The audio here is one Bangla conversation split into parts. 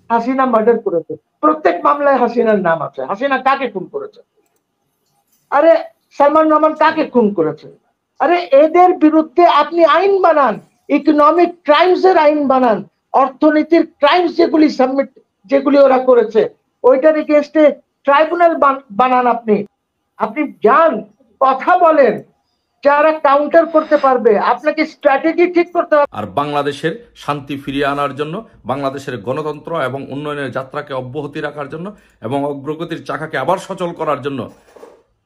হাসিনা মার্ডার করেছে, প্রত্যেক মামলায় হাসিনার নাম আছে। হাসিনা কাকে খুন করেছে? আরে সালমান রহমান কাকে খুন করেছে? আরে এদের বিরুদ্ধে আপনি আইন বানান, ইকোনমিক ক্রাইমস এর আইন বানান, অর্থনীতির ক্রাইমস যেগুলি ওরা করেছে ওইটার এগেইনস্টে ট্রাইব্যুনাল বানান। আপনি আপনি যান, কথা বলেন, যারা কাউন্টার করতে পারবে। আপনাকে স্ট্র্যাটেজি ঠিক করতে হবে। আর বাংলাদেশের শান্তি ফিরিয়ে আনার জন্য, বাংলাদেশের গণতন্ত্র এবং উন্নয়নের যাত্রাকে অব্যাহতি রাখার জন্য এবং অগ্রগতির চাকাকে আবার সচল করার জন্য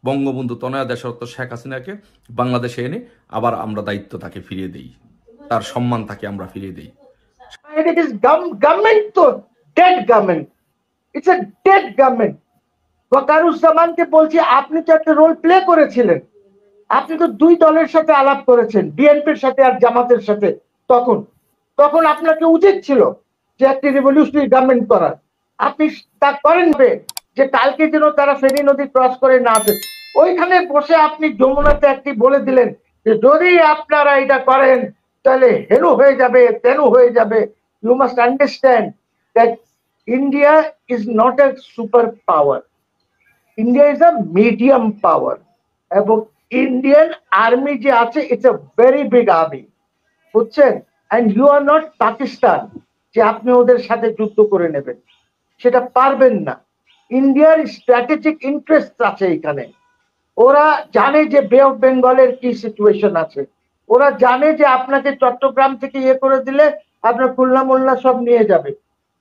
বঙ্গবন্ধু তনয়া দেশরত্ন শেখ হাসিনাকে বাংলাদেশে এনে আবার আমরা দায়িত্ব তাকে ফিরিয়ে দিই, তার সম্মান তাকে আমরা ফিরিয়ে দিই। It is government তো dead government. It's a dead government. ওয়াকারুজ্জামানকে বলছি, আপনি তো একটা রোল প্লে করেছিলেন। আপনি তো দুই দলের সাথে আলাপ করেছেন, বিএনপির সাথে আর জামাতের সাথে। তখন তখন আপনাকে উচিত ছিল যে একটি রিভলিউশনারি গভর্নমেন্ট করার। আপনি তা করেন যে কালকে যেন তারা ফেনী নদী ক্রস করে না আসে। ওইখানে বসে আপনি যমুনাতে একটি বলে দিলেন যে যদি আপনারা এটা করেন তাহলে হেনু হয়ে যাবে, তেনু হয়ে যাবে। You must understand that India is not a super power, India is a medium power. এবং ইন্ডিয়ান আর্মি যে আছে, it's a very big army, বুঝছেন? And you are not Pakistan যে আপনি ওদের সাথে যুদ্ধ করে নেবেন, সেটা পারবেন না। ইন্ডিয়ার স্ট্র্যাটেজিক ইন্টারেস্ট আছে এখানে। ওরা জানে যে বে অফ বেঙ্গলের কি সিচুয়েশন আছে, ওরা জানে যে আপনাকে চট্টগ্রাম থেকে ইয়ে করে দিলে আপনার খুলনা মোল্লা সব নিয়ে যাবে।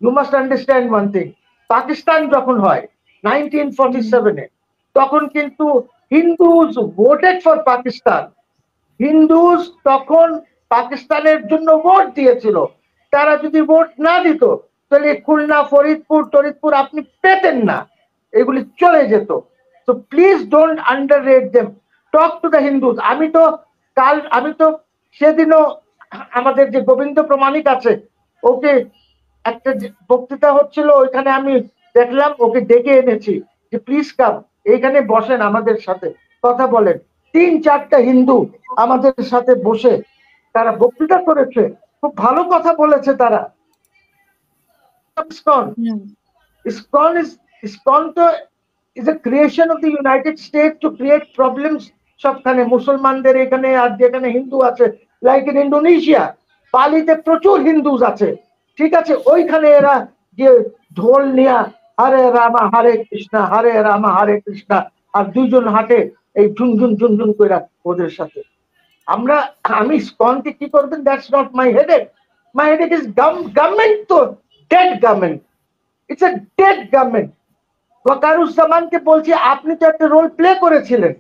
You must understand one thing, Pakistan যখন হয় 1947-এ, তখন কিন্তু Hindus voted for Pakistan. Hindus তখন পাকিস্তানের জন্য ভোট দিয়েছিল। তারা যদি ভোট না দিত তাহলে খুলনা, ফরিদপুর, টরিদপুর আপনি পেতেন না, এগুলি চলে যেত। তো please don't underrate them, talk to the Hindus. আমি তো সেদিনও আমাদের যে গোবিন্দ প্রমাণিক আছে, ওকে একটা বক্তৃতা হচ্ছিল, ওইখানে আমি দেখলাম, ওকে ডেকে এনেছি যে প্লিজ কাম, এইখানে বসেন, আমাদের সাথে কথা বলেন। 3-4টা হিন্দু আমাদের সাথে বসে তারা বক্তৃতা করেছে, খুব ভালো কথা বলেছে তারা। ইসকন তো is a creation of the United States to create problems সবখানে, মুসলমানদের এখানে আর যেখানে হিন্দু আছে, লাইক ইন ইন্দোনেশিয়া, বালিতে প্রচুর হিন্দুজ আছে, ঠিক আছে? ওইখানে এরা যে ঢোল নিয়া হরে রামা হরে কৃষ্ণা, হরে রামা হরে কৃষ্ণা, আর দুইজন হাঁটে এই ঝুনঝুন ঝুনঝুন করে ওদের সাথে। আমি ইসকনকে কি করবেন, that's not my headache. My headache is government তো dead government, it's a dead government. ওয়াকারুজ্জামানকে বলছি, আপনি তো একটা রোল প্লে করেছিলেন।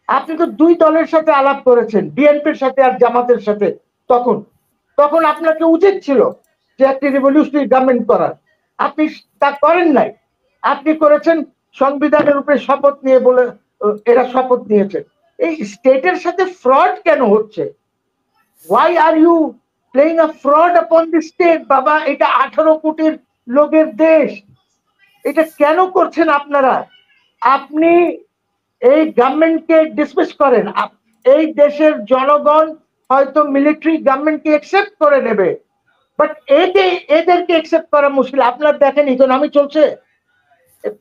আপনি তো দুই দলের সাথে আলাপ করেছেন, বিএনপির সাথে আর জামাতের সাথে। তখন আপনাকে উচিত ছিল যে একটি রিভলিউশনারি গভর্নমেন্ট করার। আপনি তা করেন নাই। আপনি করেছেন সংবিধানের উপরে শপথ নিয়ে, বলে এরা শপথ নিয়েছে। এই স্টেটের সাথে ফ্রড কেন হচ্ছে? Why are you playing a fraud upon the state? বাবা, এটা 18 কোটির লোকের দেশ, এটা কেন করছেন আপনারা? আপনি এই গভর্নমেন্টকে ডিসমিস করেন। এই দেশের জনগণ হয়তো মিলিটারি গভর্নমেন্টকে একসেপ্ট করে নেবে, বাট এদেরকে একসেপ্ট করা মুশকিল। আপনার দেখেন ইকোনমি চলছে,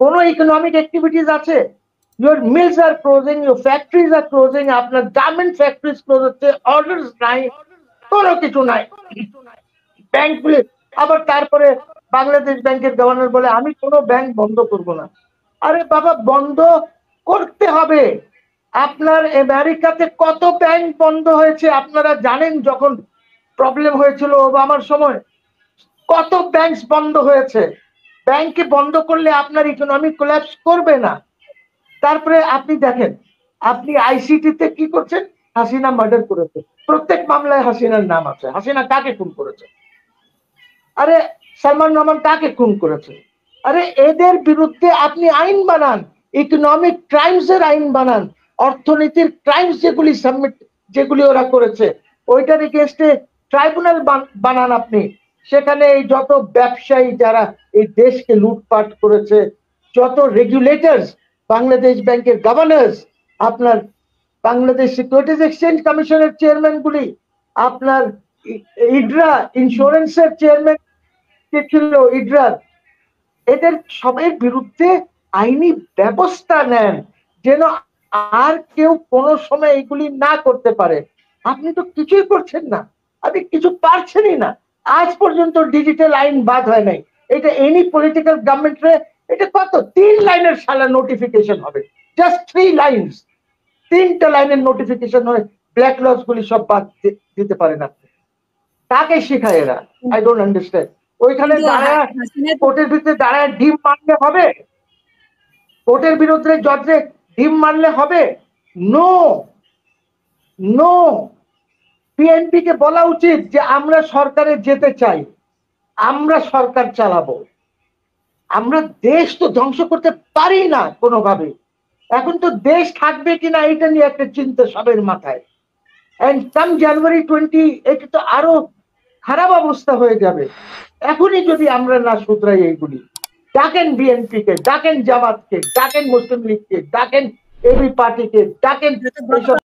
কোনো ইকোনমিক অ্যাক্টিভিটিস আছে? Your mills are closing, your factories are closing, আপনার গার্মেন্ট ফ্যাক্টরিজ ক্লোজ হচ্ছে, অর্ডার্স নাই, কোনো কিছু নাই। ব্যাংকগুলি আবার, তারপরে বাংলাদেশ ব্যাংকের গভর্নর বলে আমি কোনো ব্যাংক বন্ধ করব না। আরে বাবা, বন্ধ করতে হবে। আপনার আমেরিকাতে কত ব্যাংক বন্ধ হয়েছে আপনারা জানেন? যখন প্রবলেম হয়েছিল ওবামার সময়, কত ব্যাংক বন্ধ হয়েছে। ব্যাংকে বন্ধ করলে আপনার ইকোনমিক কোল্যাপস করবে না। তারপরে আপনি দেখেন, আপনি আইসিটিতে কি করছেন? হাসিনা মার্ডার করেছে, প্রত্যেক মামলায় হাসিনার নাম আছে। হাসিনা কাকে খুন করেছে? আরে সালমান রহমান কাকে খুন করেছে? আরে এদের বিরুদ্ধে আপনি আইন বানান, ইকোনমিক ক্রাইমস এর আইন বানান, অর্থনীতির ক্রাইমস যেগুলি ওরা করেছে ওইটার এগেইনস্টে ট্রাইব্যুনাল বানান আপনি। সেখানে এই যত ব্যবসায়ী যারা এই দেশকে লুটপাট করেছে, যত রেগুলেটরস, বাংলাদেশ ব্যাংকের গভর্নর্স, আপনার বাংলাদেশ সিকিউরিটিজ এক্সচেঞ্জ কমিশনের চেয়ারম্যান গুলি, আপনার ইডরা ইন্স্যুরেন্সের চেয়ারম্যান কে ছিল, ইডরার এদের সবের বিরুদ্ধে আইনি ব্যবস্থা নেন, যেন আর কেউ কোনো সময় এগুলি না করতে পারে। আপনি তো কিছুই করছেন না, আপনি কিছু পারছেনই না। আজ পর্যন্ত ডিজিটাল আইন বাদ হয় নাই। এটা এনি পলিটিক্যাল গভর্নমেন্টে এটা কত 3 লাইনের সালা নোটিফিকেশন হবে, জাস্ট 3 লাইনস, 3টা লাইনের নোটিফিকেশন হয়, ব্ল্যাক লস গুলি সব বাদ দিতে পারেন আপনি। কাকে শেখায় এরা? I don't understand. ওইখানে দাঁড়ায় কোর্টের ভিতরে দাঁড়ায় ডিম মারলে হবে? কোর্টের বিরুদ্ধে জজে ডিম মারলে হবে? No no. বিএনপি কে বলা উচিত যে আমরা সরকারে যেতে চাই, আমরা সরকার চালাবো। আমরা দেশ তো ধ্বংস করতে পারি না কোনোভাবে। এখন তো দেশ থাকবে কিনা এটা নিয়ে একটা চিন্তা সবের মাথায়। এন্ড কাম জানুয়ারি 20 এটা তো আরো খারাপ অবস্থা হয়ে যাবে এখনই যদি আমরা না শুধরাই এইগুলি। ডাকেন বিএনপি কে, ডাকেন জামাতকে, ডাকেন মুসলিম লীগকে, ডাকেন এবি পার্টিকে, ডাকেন এইসব